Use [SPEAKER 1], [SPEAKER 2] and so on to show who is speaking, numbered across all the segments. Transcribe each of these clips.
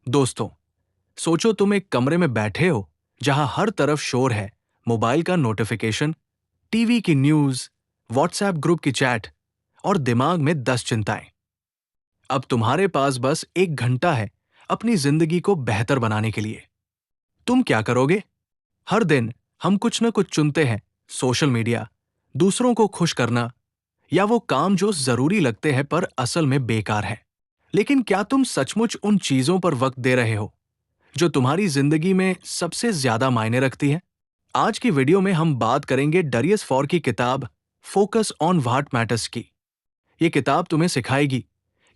[SPEAKER 1] दोस्तों, सोचो तुम एक कमरे में बैठे हो जहां हर तरफ शोर है, मोबाइल का नोटिफिकेशन, टीवी की न्यूज, व्हाट्सएप ग्रुप की चैट और दिमाग में 10 चिंताएं। अब तुम्हारे पास बस 1 घंटा है अपनी जिंदगी को बेहतर बनाने के लिए। तुम क्या करोगे? हर दिन हम कुछ न कुछ चुनते हैं, सोशल मीडिया, दूसरों को खुश करना या वो काम जो जरूरी लगते हैं पर असल में बेकार है। लेकिन क्या तुम सचमुच उन चीजों पर वक्त दे रहे हो जो तुम्हारी जिंदगी में सबसे ज्यादा मायने रखती है? आज की वीडियो में हम बात करेंगे डरियस फॉर की किताब फोकस ऑन व्हाट मैटर्स की। ये किताब तुम्हें सिखाएगी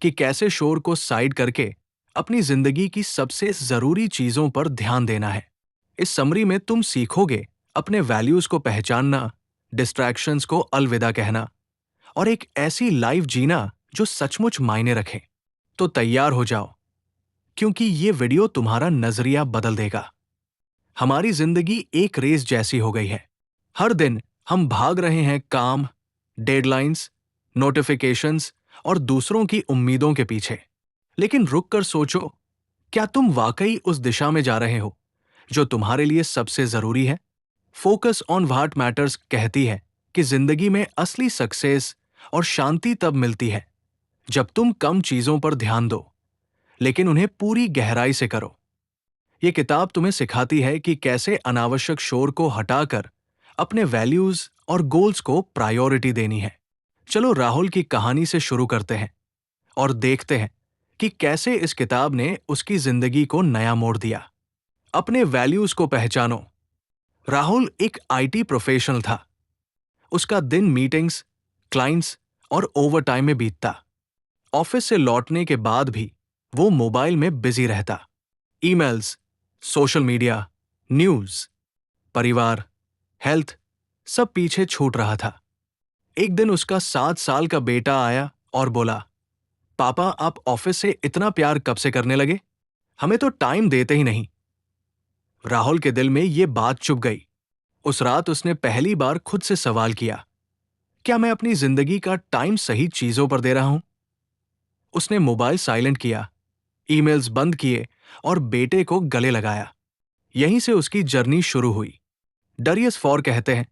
[SPEAKER 1] कि कैसे शोर को साइड करके अपनी जिंदगी की सबसे जरूरी चीजों पर ध्यान देना है। इस समरी में तुम सीखोगे अपने वैल्यूज को पहचानना, डिस्ट्रैक्शंस को अलविदा कहना और एक ऐसी लाइफ जीना जो सचमुच मायने रखे। तो तैयार हो जाओ, क्योंकि ये वीडियो तुम्हारा नजरिया बदल देगा। हमारी जिंदगी एक रेस जैसी हो गई है। हर दिन हम भाग रहे हैं काम, डेडलाइंस, नोटिफिकेशंस और दूसरों की उम्मीदों के पीछे। लेकिन रुक कर सोचो, क्या तुम वाकई उस दिशा में जा रहे हो जो तुम्हारे लिए सबसे जरूरी है? फोकस ऑन व्हाट मैटर्स कहती है कि जिंदगी में असली सक्सेस और शांति तब मिलती है जब तुम कम चीजों पर ध्यान दो, लेकिन उन्हें पूरी गहराई से करो। ये किताब तुम्हें सिखाती है कि कैसे अनावश्यक शोर को हटाकर अपने वैल्यूज और गोल्स को प्रायोरिटी देनी है। चलो राहुल की कहानी से शुरू करते हैं और देखते हैं कि कैसे इस किताब ने उसकी जिंदगी को नया मोड़ दिया। अपने वैल्यूज को पहचानो। राहुल एक आईटी प्रोफेशनल था। उसका दिन मीटिंग्स, क्लाइंट्स और ओवरटाइम में बीतता। ऑफिस से लौटने के बाद भी वो मोबाइल में बिजी रहता। ईमेल्स, सोशल मीडिया, न्यूज, परिवार, हेल्थ, सब पीछे छूट रहा था। एक दिन उसका 7 साल का बेटा आया और बोला, पापा आप ऑफिस से इतना प्यार कब से करने लगे? हमें तो टाइम देते ही नहीं। राहुल के दिल में ये बात चुभ गई। उस रात उसने पहली बार खुद से सवाल किया, क्या मैं अपनी जिंदगी का टाइम सही चीजों पर दे रहा हूं? उसने मोबाइल साइलेंट किया, ईमेल्स बंद किए और बेटे को गले लगाया। यहीं से उसकी जर्नी शुरू हुई। डरियस फॉर कहते हैं,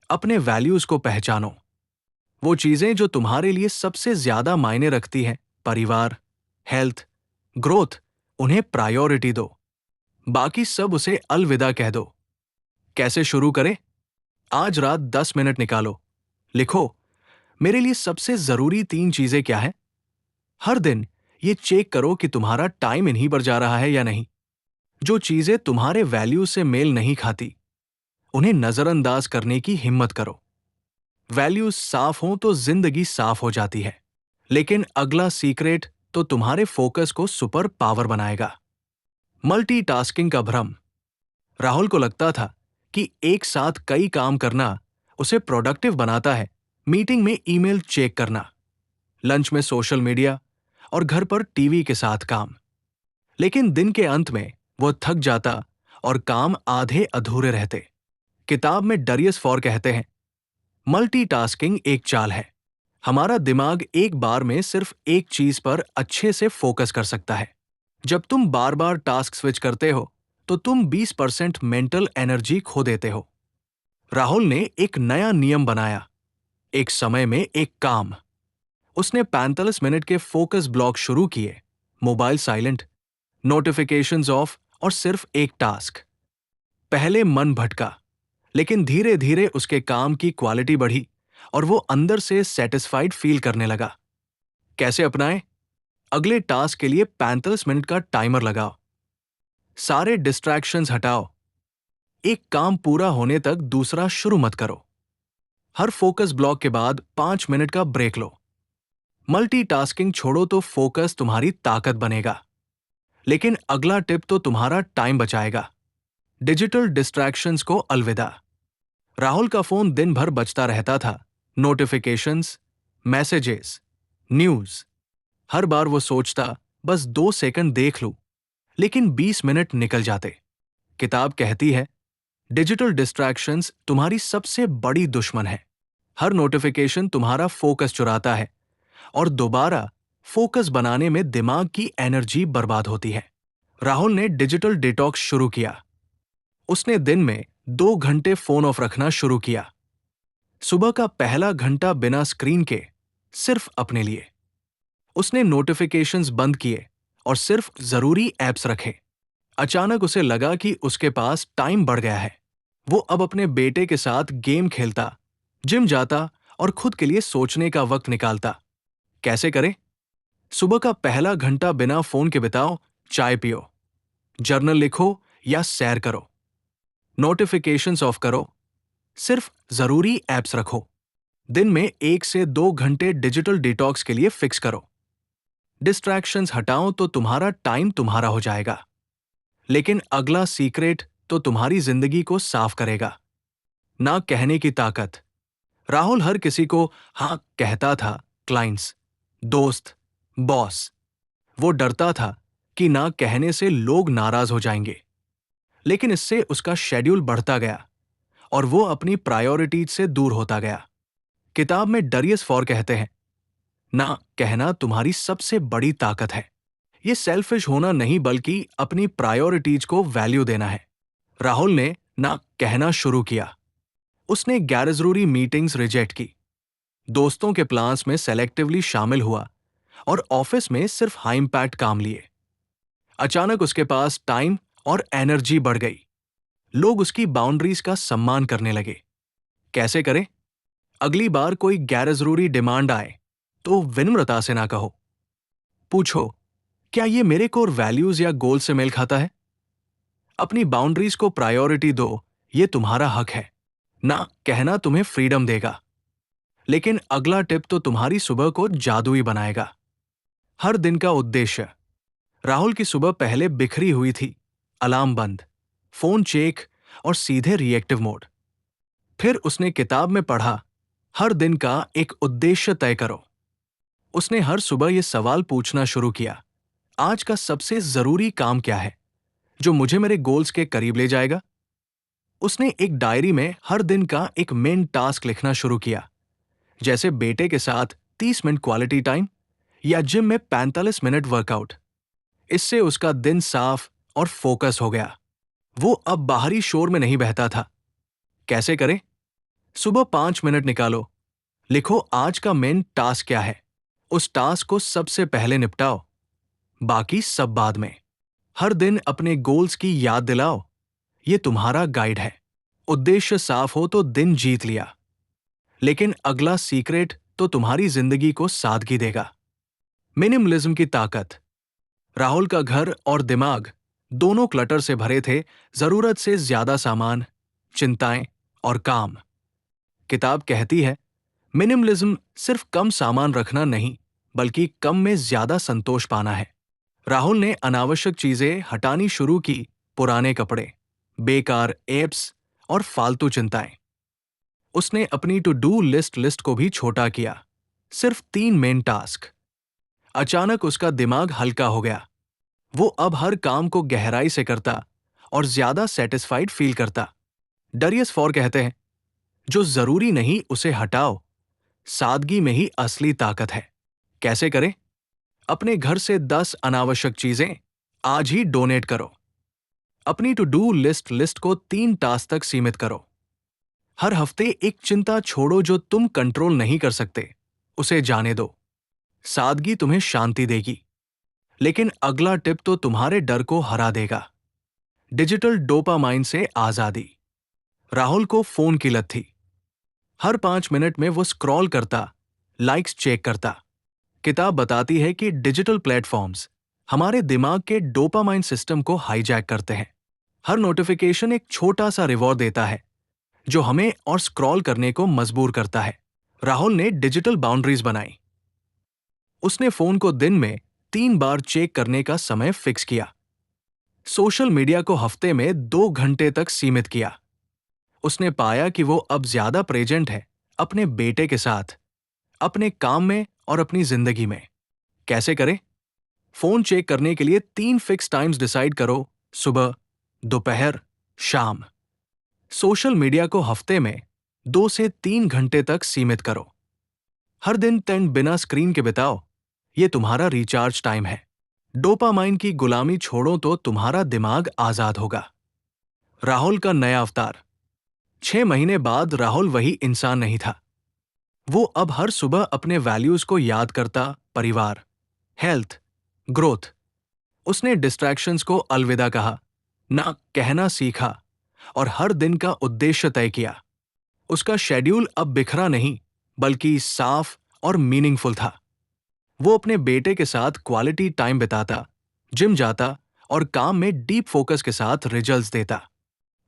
[SPEAKER 1] अपने वैल्यूज को पहचानो। वो चीजें जो तुम्हारे लिए सबसे ज्यादा मायने रखती हैं, परिवार, हेल्थ, ग्रोथ, उन्हें प्रायोरिटी दो। बाकी सब उसे अलविदा कह दो। कैसे शुरू करें? आज रात 10 मिनट निकालो। लिखो, मेरे लिए सबसे जरूरी 3 चीजें क्या है? हर दिन ये चेक करो कि तुम्हारा टाइम इन्हीं पर जा रहा है या नहीं। जो चीजें तुम्हारे वैल्यू से मेल नहीं खाती, उन्हें नजरअंदाज करने की हिम्मत करो। वैल्यूज साफ हों तो जिंदगी साफ हो जाती है। लेकिन अगला सीक्रेट तो तुम्हारे फोकस को सुपर पावर बनाएगा। मल्टीटास्किंग का भ्रम। राहुल को लगता था कि एक साथ कई काम करना उसे प्रोडक्टिव बनाता है। मीटिंग में ईमेल चेक करना, लंच में सोशल मीडिया और घर पर टीवी के साथ काम। लेकिन दिन के अंत में वो थक जाता और काम आधे अधूरे रहते। किताब में डरियस फॉर कहते हैं, मल्टीटास्किंग एक चाल है। हमारा दिमाग एक बार में सिर्फ एक चीज पर अच्छे से फोकस कर सकता है। जब तुम बार बार टास्क स्विच करते हो तो तुम 20% मेंटल एनर्जी खो देते हो। राहुल ने एक नया नियम बनाया, एक समय में एक काम। उसने 45 मिनट के फोकस ब्लॉक शुरू किए, मोबाइल साइलेंट, नोटिफिकेशंस ऑफ और सिर्फ एक टास्क। पहले मन भटका, लेकिन धीरे धीरे उसके काम की क्वालिटी बढ़ी और वो अंदर से सेटिस्फाइड फील करने लगा। कैसे अपनाएं? अगले टास्क के लिए 45 मिनट का टाइमर लगाओ। सारे डिस्ट्रैक्शंस हटाओ। एक काम पूरा होने तक दूसरा शुरू मत करो। हर फोकस ब्लॉक के बाद 5 मिनट का ब्रेक लो। मल्टीटास्किंग छोड़ो तो फोकस तुम्हारी ताकत बनेगा। लेकिन अगला टिप तो तुम्हारा टाइम बचाएगा। डिजिटल डिस्ट्रैक्शंस को अलविदा। राहुल का फोन दिन भर बजता रहता था। Notifications, messages, news. हर बार वो सोचता, बस 2 सेकंड देख लूं, लेकिन 20 मिनट निकल जाते। किताब कहती है, डिजिटल डिस्ट्रैक्शंस तुम्हारी सबसे बड़ी दुश्मन है। हर नोटिफिकेशन तुम्हारा फोकस चुराता है और दोबारा फोकस बनाने में दिमाग की एनर्जी बर्बाद होती है। राहुल ने डिजिटल डिटॉक्स शुरू किया। उसने दिन में 2 घंटे फोन ऑफ रखना शुरू किया। सुबह का पहला घंटा बिना स्क्रीन के, सिर्फ अपने लिए। उसने नोटिफिकेशंस बंद किए और सिर्फ जरूरी ऐप्स रखे। अचानक उसे लगा कि उसके पास टाइम बढ़ गया है। वो अब अपने बेटे के साथ गेम खेलता, जिम जाता और खुद के लिए सोचने का वक्त निकालता। कैसे करे? सुबह का पहला घंटा बिना फोन के बिताओ, चाय पियो, जर्नल लिखो या सैर करो। नोटिफिकेशंस ऑफ करो, सिर्फ जरूरी ऐप्स रखो। दिन में 1 से 2 घंटे डिजिटल डिटॉक्स के लिए फिक्स करो। डिस्ट्रैक्शंस हटाओ तो तुम्हारा टाइम तुम्हारा हो जाएगा। लेकिन अगला सीक्रेट तो तुम्हारी जिंदगी को साफ करेगा। ना कहने की ताकत। राहुल हर किसी को हाँ कहता था, क्लाइंट्स, दोस्त, बॉस। वो डरता था कि ना कहने से लोग नाराज हो जाएंगे। लेकिन इससे उसका शेड्यूल बढ़ता गया और वो अपनी प्रायोरिटीज से दूर होता गया। किताब में डरियस फॉर कहते हैं, ना कहना तुम्हारी सबसे बड़ी ताकत है। ये सेल्फिश होना नहीं बल्कि अपनी प्रायोरिटीज को वैल्यू देना है। राहुल ने ना कहना शुरू किया। उसने गैरजरूरी मीटिंग्स रिजेक्ट की, दोस्तों के प्लान्स में सेलेक्टिवली शामिल हुआ और ऑफिस में सिर्फ हाई इंपैक्ट काम लिए। अचानक उसके पास टाइम और एनर्जी बढ़ गई। लोग उसकी बाउंड्रीज का सम्मान करने लगे। कैसे करें? अगली बार कोई गैरजरूरी डिमांड आए तो विनम्रता से ना कहो। पूछो, क्या ये मेरे कोर वैल्यूज या गोल से मेल खाता है? अपनी बाउंड्रीज को प्रायोरिटी दो, ये तुम्हारा हक है। ना कहना तुम्हें फ्रीडम देगा। लेकिन अगला टिप तो तुम्हारी सुबह को जादुई बनाएगा। हर दिन का उद्देश्य। राहुल की सुबह पहले बिखरी हुई थी। अलार्म बंद, फोन चेक और सीधे रिएक्टिव मोड। फिर उसने किताब में पढ़ा, हर दिन का एक उद्देश्य तय करो। उसने हर सुबह यह सवाल पूछना शुरू किया, आज का सबसे जरूरी काम क्या है जो मुझे मेरे गोल्स के करीब ले जाएगा? उसने एक डायरी में हर दिन का एक मेन टास्क लिखना शुरू किया, जैसे बेटे के साथ 30 मिनट क्वालिटी टाइम या जिम में 45 मिनट वर्कआउट। इससे उसका दिन साफ और फोकस हो गया। वो अब बाहरी शोर में नहीं बहता था। कैसे करें? सुबह 5 मिनट निकालो, लिखो आज का मेन टास्क क्या है। उस टास्क को सबसे पहले निपटाओ, बाकी सब बाद में। हर दिन अपने गोल्स की याद दिलाओ, ये तुम्हारा गाइड है। उद्देश्य साफ हो तो दिन जीत लिया। लेकिन अगला सीक्रेट तो तुम्हारी जिंदगी को सादगी देगा। मिनिमलिज्म की ताकत। राहुल का घर और दिमाग दोनों क्लटर से भरे थे, जरूरत से ज्यादा सामान, चिंताएं और काम। किताब कहती है, मिनिमलिज्म सिर्फ कम सामान रखना नहीं, बल्कि कम में ज्यादा संतोष पाना है। राहुल ने अनावश्यक चीजें हटानी शुरू की, पुराने कपड़े, बेकार एप्स और फालतू चिंताएं। उसने अपनी टू डू लिस्ट को भी छोटा किया, सिर्फ 3 मेन टास्क। अचानक उसका दिमाग हल्का हो गया। वो अब हर काम को गहराई से करता और ज्यादा सेटिस्फाइड फील करता। डरियस फॉर कहते हैं, जो जरूरी नहीं उसे हटाओ, सादगी में ही असली ताकत है। कैसे करें? अपने घर से 10 अनावश्यक चीजें आज ही डोनेट करो। अपनी टू डू लिस्ट को 3 टास्क तक सीमित करो। हर हफ्ते एक चिंता छोड़ो जो तुम कंट्रोल नहीं कर सकते, उसे जाने दो। सादगी तुम्हें शांति देगी। लेकिन अगला टिप तो तुम्हारे डर को हरा देगा। डिजिटल डोपामाइन से आजादी। राहुल को फोन की लत थी। हर 5 मिनट में वो स्क्रॉल करता, लाइक्स चेक करता। किताब बताती है कि डिजिटल प्लेटफॉर्म्स हमारे दिमाग के डोपामाइन सिस्टम को हाईजैक करते हैं। हर नोटिफिकेशन एक छोटा सा रिवॉर्ड देता है, जो हमें और स्क्रॉल करने को मजबूर करता है। राहुल ने डिजिटल बाउंड्रीज बनाई। उसने फोन को दिन में 3 बार चेक करने का समय फिक्स किया। सोशल मीडिया को हफ्ते में 2 घंटे तक सीमित किया। उसने पाया कि वो अब ज्यादा प्रेजेंट है अपने बेटे के साथ, अपने काम में और अपनी जिंदगी में। कैसे करें? फोन चेक करने के लिए 3 फिक्स टाइम्स डिसाइड करो, सुबह, दोपहर, शाम। सोशल मीडिया को हफ्ते में 2 से 3 घंटे तक सीमित करो। हर दिन 10 बिना स्क्रीन के बिताओ, ये तुम्हारा रिचार्ज टाइम है। डोपामाइन की गुलामी छोड़ो तो तुम्हारा दिमाग आजाद होगा। राहुल का नया अवतार। 6 महीने बाद राहुल वही इंसान नहीं था। वो अब हर सुबह अपने वैल्यूज को याद करता, परिवार, हेल्थ, ग्रोथ। उसने डिस्ट्रैक्शंस को अलविदा कहा, ना कहना सीखा और हर दिन का उद्देश्य तय किया। उसका शेड्यूल अब बिखरा नहीं, बल्कि साफ और मीनिंगफुल था। वो अपने बेटे के साथ क्वालिटी टाइम बिताता, जिम जाता और काम में डीप फोकस के साथ रिजल्ट्स देता।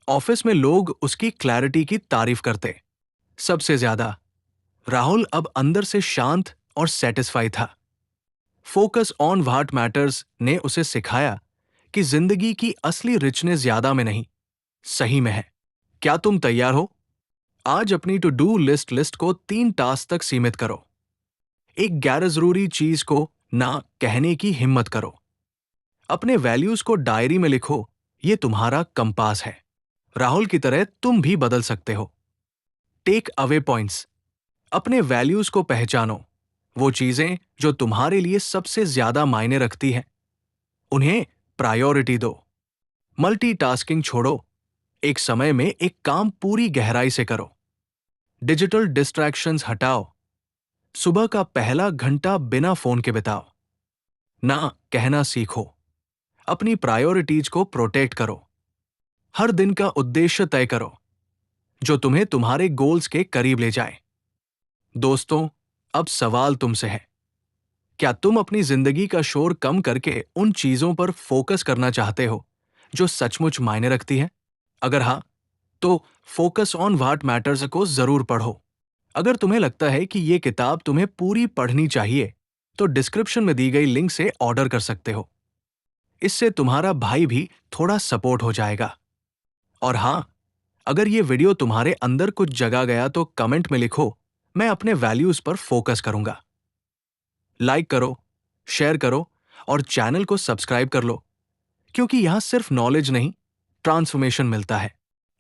[SPEAKER 1] ऑफिस में लोग उसकी क्लैरिटी की तारीफ करते। सबसे ज्यादा राहुल अब अंदर से शांत और सेटिस्फाई था। फोकस ऑन व्हाट मैटर्स ने उसे सिखाया कि जिंदगी की असली रिचनेस ज्यादा में नहीं, सही में है। क्या तुम तैयार हो? आज अपनी टू डू लिस्ट को 3 टास्क तक सीमित करो। एक गैर जरूरी चीज को ना कहने की हिम्मत करो। अपने वैल्यूज को डायरी में लिखो, ये तुम्हारा कंपास है। राहुल की तरह तुम भी बदल सकते हो। Take away points. अपने वैल्यूज को पहचानो। वो चीजें जो तुम्हारे लिए सबसे ज्यादा मायने रखती हैं, उन्हें प्रायोरिटी दो। मल्टीटास्किंग छोड़ो, एक समय में एक काम पूरी गहराई से करो। डिजिटल डिस्ट्रैक्शंस हटाओ। सुबह का पहला घंटा बिना फोन के बिताओ। ना कहना सीखो। अपनी प्रायोरिटीज को प्रोटेक्ट करो। हर दिन का उद्देश्य तय करो जो तुम्हें तुम्हारे गोल्स के करीब ले जाए। दोस्तों, अब सवाल तुमसे है, क्या तुम अपनी जिंदगी का शोर कम करके उन चीजों पर फोकस करना चाहते हो जो सचमुच मायने रखती हैं? अगर हाँ, तो फोकस ऑन व्हाट मैटर्स को जरूर पढ़ो। अगर तुम्हें लगता है कि ये किताब तुम्हें पूरी पढ़नी चाहिए, तो डिस्क्रिप्शन में दी गई लिंक से ऑर्डर कर सकते हो। इससे तुम्हारा भाई भी थोड़ा सपोर्ट हो जाएगा। और हाँ, अगर ये वीडियो तुम्हारे अंदर कुछ जगा गया तो कमेंट में लिखो, मैं अपने वैल्यूज पर फोकस करूंगा। लाइक करो, शेयर करो और चैनल को सब्सक्राइब कर लो, क्योंकि यहां सिर्फ नॉलेज नहीं, ट्रांसफॉर्मेशन मिलता है।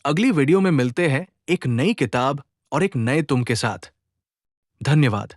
[SPEAKER 1] अगली वीडियो में मिलते हैं एक नई किताब और एक नए तुम के साथ। धन्यवाद।